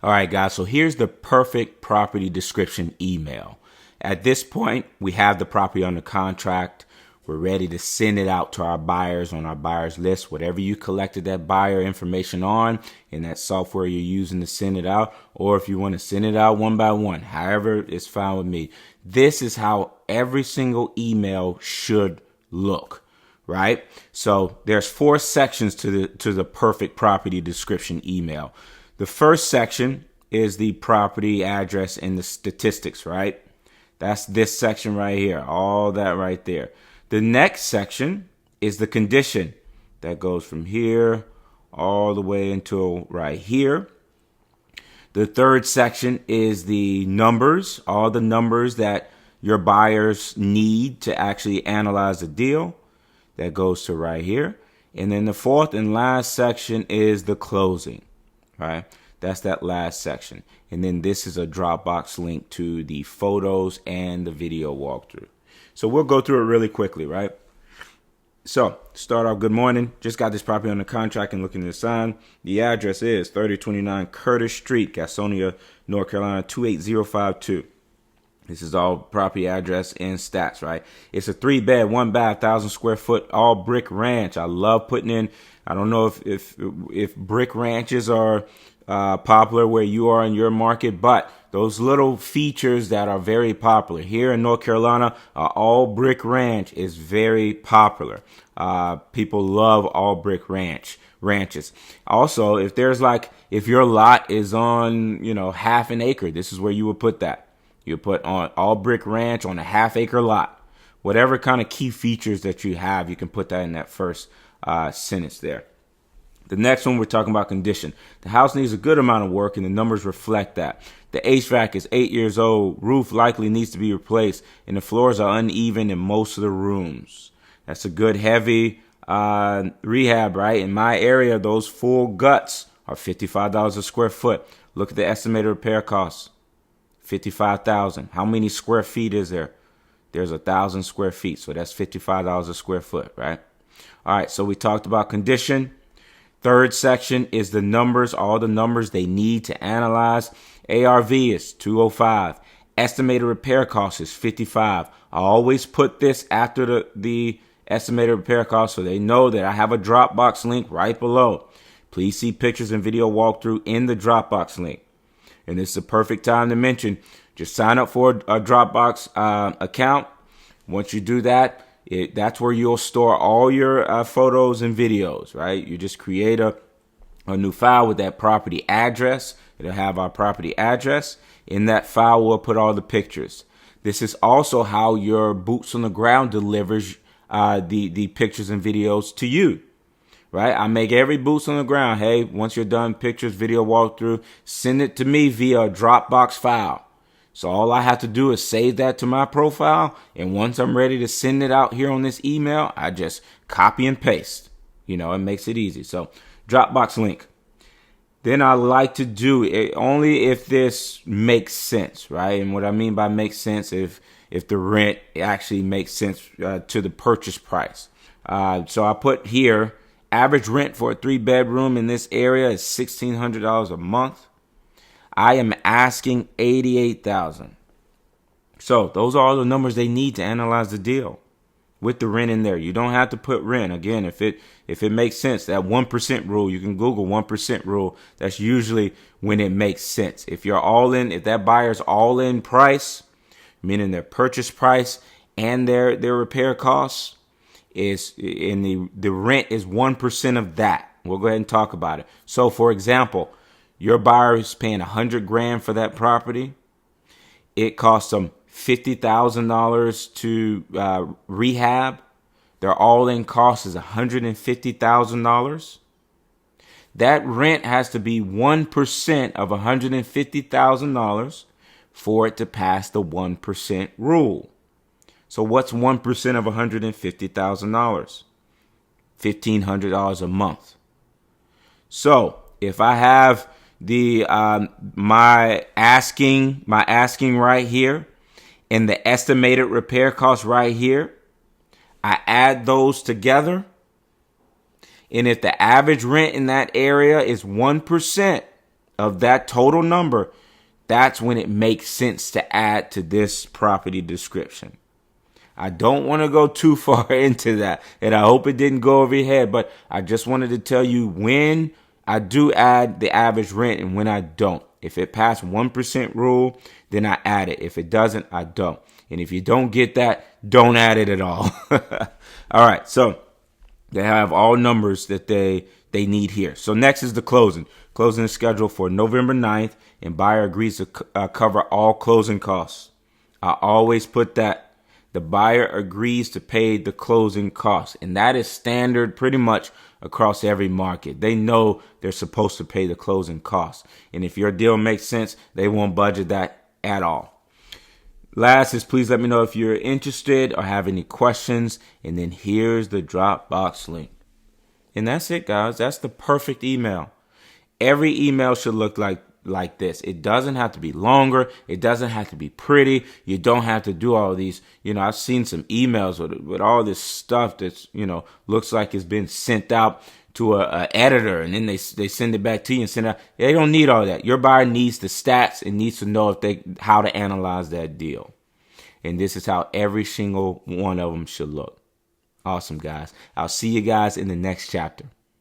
All right, guys, so here's the perfect property description email. At this point, we have the property under contract. We're ready to send it out to our buyers on our buyers list. Whatever you collected that buyer information on in that software you're using to send it out, or if you want to send it out one by one, however, it's fine with me. This is how every single email should look, right? So there's 4 sections to the perfect property description email. The first section is the property address and the statistics, right? That's this section right here, all that right there. The next section is the condition that goes from here all the way until right here. The third section is the numbers, all the numbers that your buyers need to actually analyze the deal. That goes to right here. And then the fourth and last section is the closing, right? That's that last section. And then this is a Dropbox link to the photos and the video walkthrough. So we'll go through it really quickly, right? So start off, good morning. Just got this property on the contract and looking at the sign. The address is 3029 Curtis Street, Gastonia, North Carolina, 28052. This is all property address and stats, right? It's a 3-bed, 1-bath, 1,000 square foot, all brick ranch. I love putting in, I don't know if brick ranches are popular where you are in your market, but those little features that are very popular here in North Carolina, all brick ranch is very popular. People love all brick ranches. Also, if your lot is on, half an acre, this is where you would put that. You put on all brick ranch on a half-acre lot. Whatever kind of key features that you have, you can put that in that first sentence there. The next one, we're talking about condition. The house needs a good amount of work, and the numbers reflect that. The HVAC is 8 years old. Roof likely needs to be replaced, and the floors are uneven in most of the rooms. That's a good heavy rehab, right? In my area, those full guts are $55 a square foot. Look at the estimated repair costs. 55,000. How many square feet is there? There's 1,000 square feet, so that's $55 a square foot, right? All right, so we talked about condition. Third section is the numbers, all the numbers they need to analyze. ARV is 205. Estimated repair cost is 55. I always put this after the estimated repair cost so they know that I have a Dropbox link right below. Please see pictures and video walkthrough in the Dropbox link. And this is the perfect time to mention, just sign up for a Dropbox account. Once you do that, that's where you'll store all your photos and videos, right? You just create a new file with that property address. It'll have our property address. In that file, we'll put all the pictures. This is also how your boots on the ground delivers the pictures and videos to you. Right? I make every boots on the ground. Hey, once you're done, pictures, video walkthrough, send it to me via a Dropbox file. So all I have to do is save that to my profile. And once I'm ready to send it out here on this email, I just copy and paste. It makes it easy. So Dropbox link. Then I like to do it only if this makes sense, right? And what I mean by makes sense, if the rent actually makes sense to the purchase price. So I put here, average rent for a 3-bedroom in this area is $1,600 a month. I am asking $88,000. So those are all the numbers they need to analyze the deal with the rent in there. You don't have to put rent. Again, if it makes sense, that 1% rule, you can Google 1% rule. That's usually when it makes sense. If you're all in, if that buyer's all in price, meaning their purchase price and their repair costs, is in the rent is 1% of that. We'll go ahead and talk about it. So for example, your buyer is paying $100,000 for that property. It costs them $50,000 to rehab. Their all-in cost is $150,000. That rent has to be 1% of $150,000 for it to pass the 1% rule. So what's 1% of $150,000? $1,500 a month. So if I have my asking right here and the estimated repair cost right here, I add those together. And if the average rent in that area is 1% of that total number, that's when it makes sense to add to this property description. I don't want to go too far into that, and I hope it didn't go over your head, but I just wanted to tell you when I do add the average rent and when I don't. If it passed 1% rule, then I add it. If it doesn't, I don't. And if you don't get that, don't add it at all. All right, so they have all numbers that they need here. So next is the closing. Closing is scheduled for November 9th, and buyer agrees to cover all closing costs. I always put that. The buyer agrees to pay the closing costs, and that is standard pretty much across every market. They know they're supposed to pay the closing costs, and if your deal makes sense, they won't budget that at all. Last is please let me know if you're interested or have any questions, and then here's the Dropbox link. And that's it, guys. That's the perfect email. Every email should look like this. It doesn't have to be longer. It doesn't have to be pretty. You don't have to do all these. I've seen some emails with all this stuff that's, looks like it's been sent out to a editor, and then they send it back to you and send it out. They don't need all that. Your buyer needs the stats and needs to know how to analyze that deal. And this is how every single one of them should look. Awesome, guys. I'll see you guys in the next chapter.